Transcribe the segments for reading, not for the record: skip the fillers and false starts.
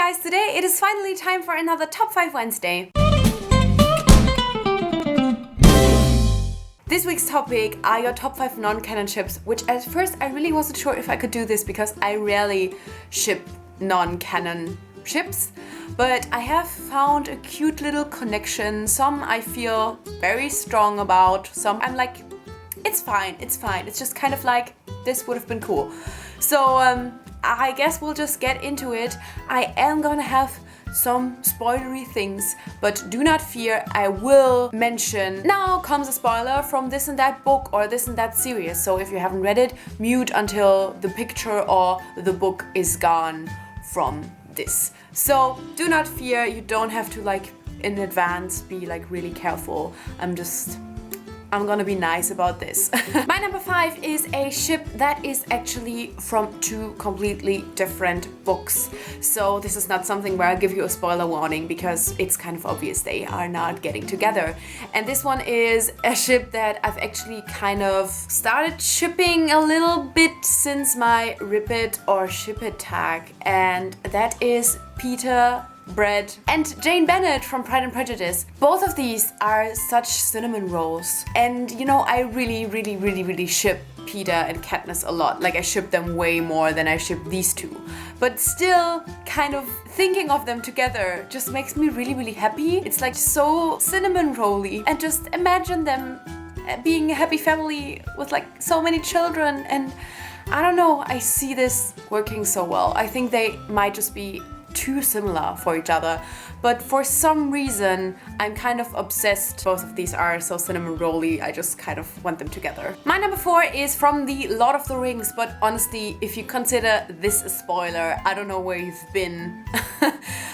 guys, today it is finally time for another Top 5 Wednesday. This week's topic are your top 5 non-canon ships, which at first I really wasn't sure if I could do this because I rarely ship non-canon ships. But I have found a cute little connection. Some I feel very strong about, some I'm like, it's fine. It's just kind of like, this would have been cool. So I guess we'll just get into it. I am gonna have some spoilery things, but do not fear, I will mention now comes a spoiler from this and that book or this and that series. So if you haven't read it, mute until the picture or the book is gone from this. So do not fear, you don't have to like in advance be like really careful. I'm gonna be nice about this. My number 5 is a ship that is actually from 2 completely different books. So this is not something where I give you a spoiler warning because it's kind of obvious they are not getting together. And this one is a ship that I've actually kind of started shipping a little bit since my Rip It or Ship It tag. And that is Peter, Bread, and Jane Bennett from Pride and Prejudice. Both of these are such cinnamon rolls. And you know, I really ship Peter and Katniss a lot. Like I ship them way more than I ship these two. But still, kind of thinking of them together just makes me really happy. It's like so cinnamon rolly. And just imagine them being a happy family with like so many children. And I don't know, I see this working so well. I think they might just be too similar for each other, but for some reason I'm kind of obsessed. Both of these are so cinnamon rolly, I just kind of want them together. My number 4 is from the Lord of the Rings, but honestly, if you consider this a spoiler, I don't know where you've been.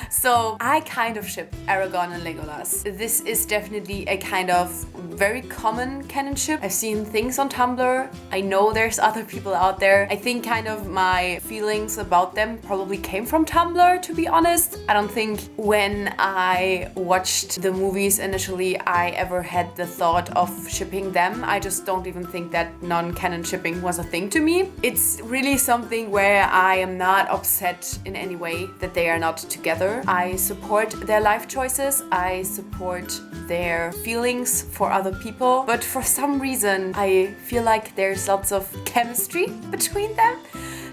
So I kind of ship Aragorn and Legolas. This is definitely a kind of very common canon ship. I've seen things on Tumblr. I know there's other people out there. I think kind of my feelings about them probably came from Tumblr, to be honest. I don't think when I watched the movies initially I ever had the thought of shipping them. I just don't even think that non-canon shipping was a thing to me. It's really something where I am not upset in any way that they are not together. I support their life choices. I support their feelings for other people. But for some reason, I feel like there's lots of chemistry between them.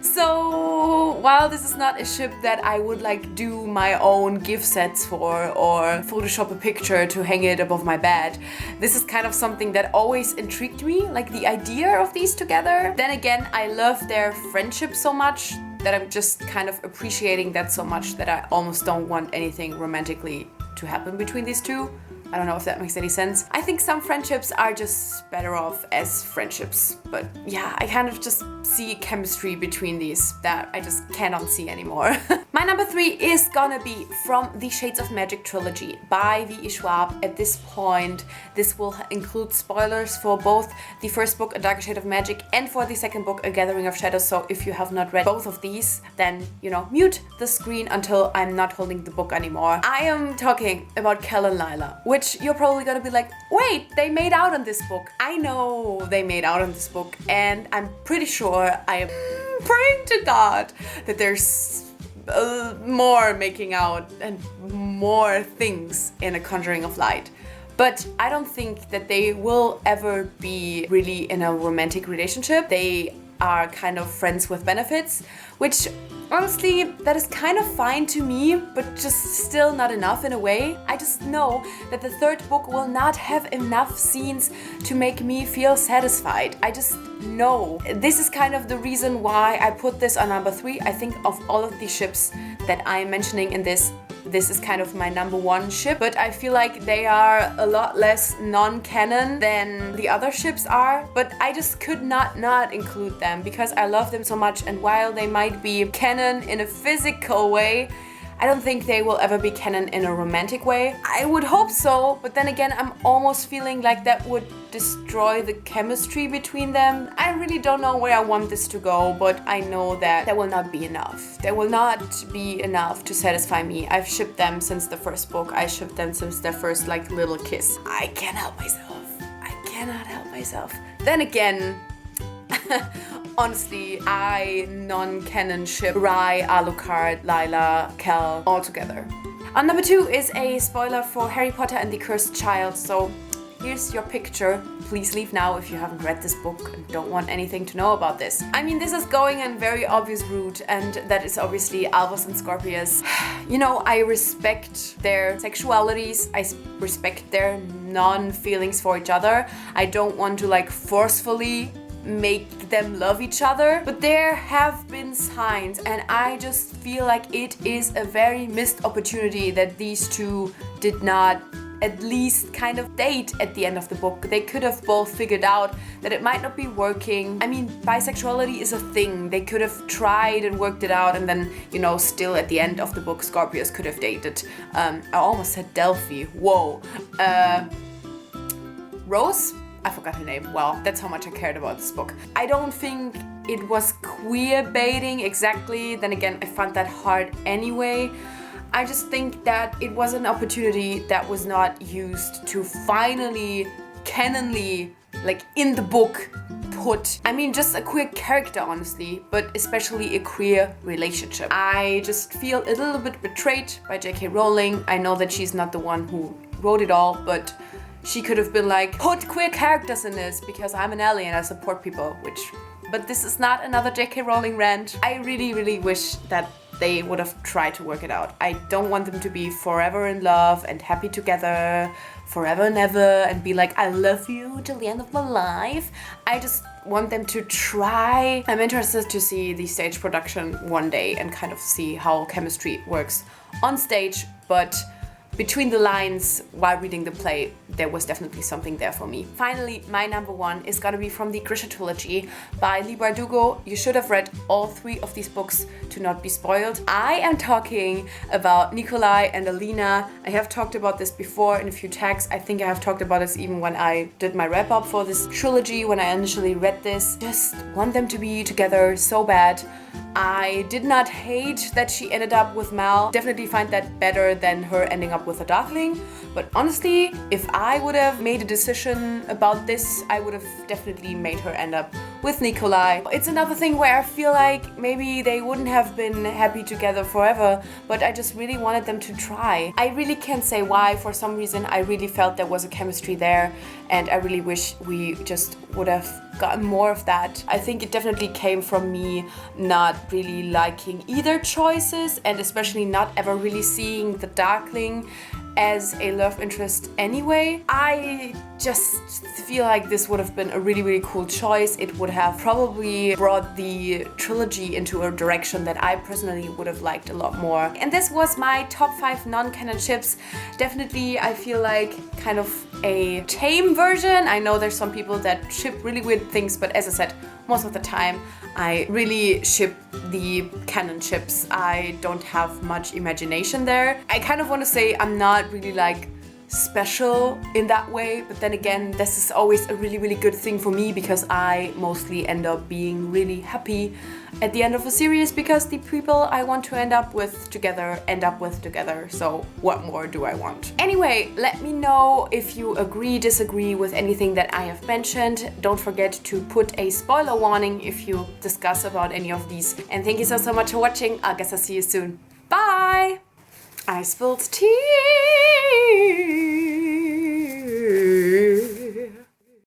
So while this is not a ship that I would like do my own gift sets for or Photoshop a picture to hang it above my bed, this is kind of something that always intrigued me, like the idea of these together. Then again, I love their friendship so much that I'm just kind of appreciating that so much that I almost don't want anything romantically to happen between these two. I don't know if that makes any sense. I think some friendships are just better off as friendships. But yeah, I kind of just see chemistry between these that I just cannot see anymore. My number 3 is gonna be from the Shades of Magic trilogy by V.E. Schwab. At this point, this will include spoilers for both the first book, A Darker Shade of Magic, and for the second book, A Gathering of Shadows. So if you have not read both of these, then, you know, mute the screen until I'm not holding the book anymore. I am talking about Kel and Lila, which you're probably gonna be like, wait, they made out in this book. I know they made out in this book, and I'm pretty sure I am praying to God that there's more making out and more things in A Conjuring of Light. But I don't think that they will ever be really in a romantic relationship. They are kind of friends with benefits, which honestly, that is kind of fine to me, but just still not enough in a way. I just know that the third book will not have enough scenes to make me feel satisfied. I just know. This is kind of the reason why I put this on number 3. I think of all of the ships that I am mentioning in this is kind of my number 1 ship, but I feel like they are a lot less non-canon than the other ships are, but I just could not include them because I love them so much, and while they might be canon in a physical way, I don't think they will ever be canon in a romantic way. I would hope so, but then again, I'm almost feeling like that would destroy the chemistry between them. I really don't know where I want this to go, but I know that there will not be enough. There will not be enough to satisfy me. I've shipped them since the first book. I shipped them since their first like little kiss. I can't help myself. I cannot help myself. Then again, honestly, I non-canon ship Rai, Alucard, Lila, Cal all together. On number 2 is a spoiler for Harry Potter and the Cursed Child, so here's your picture. Please leave now if you haven't read this book and don't want anything to know about this. I mean, this is going in very obvious route, and that is obviously Albus and Scorpius. You know, I respect their sexualities, I respect their non-feelings for each other. I don't want to like forcefully make them love each other, but there have been signs, and I just feel like it is a very missed opportunity that these two did not at least kind of date at the end of the book. They could have both figured out that it might not be working. I mean, bisexuality is a thing. They could have tried and worked it out, and then, you know, still at the end of the book, Scorpius could have dated, I almost said Delphi, whoa, Rose? I forgot her name. Wow, that's how much I cared about this book. I don't think it was queer baiting exactly. Then again, I found that hard anyway. I just think that it was an opportunity that was not used to finally, canonly, like in the book, put, I mean, just a queer character, honestly, but especially a queer relationship. I just feel a little bit betrayed by J.K. Rowling. I know that she's not the one who wrote it all, but she could have been like, put queer characters in this because I'm an ally and I support people, but this is not another J.K. Rowling rant. I really, really wish that they would have tried to work it out. I don't want them to be forever in love and happy together, forever and ever, and be like, I love you till the end of my life. I just want them to try. I'm interested to see the stage production one day and kind of see how chemistry works on stage, but between the lines while reading the play, there was definitely something there for me. Finally, my number 1 is gonna be from the Krishna Trilogy by Leigh Bardugo. You should have read all 3 of these books to not be spoiled. I am talking about Nikolai and Alina. I have talked about this before in a few tags. I think I have talked about this even when I did my wrap up for this trilogy, when I initially read this. Just want them to be together so bad. I did not hate that she ended up with Mal. Definitely find that better than her ending up with a Darkling. But honestly, if I would have made a decision about this, I would have definitely made her end up with Nikolai. It's another thing where I feel like maybe they wouldn't have been happy together forever, but I just really wanted them to try. I really can't say why. For some reason, I really felt there was a chemistry there, and I really wish we just would have gotten more of that. I think it definitely came from me not really liking either choices, and especially not ever really seeing the Darkling as a love interest anyway. I just feel like this would have been a really, really cool choice. It would have probably brought the trilogy into a direction that I personally would have liked a lot more. And this was my top 5 non-canon ships. Definitely, I feel like kind of a tame version. I know there's some people that ship really weird things, but as I said, most of the time I really ship the canon ships. I don't have much imagination there. I kind of want to say I'm not really like special in that way, but then again, this is always a really, really good thing for me because I mostly end up being really happy at the end of a series because the people I want to end up with together. So what more do I want? Anyway, let me know if you agree, disagree with anything that I have mentioned. Don't forget to put a spoiler warning if you discuss about any of these. And thank you so much for watching. I guess I'll see you soon. Bye! I spilled tea!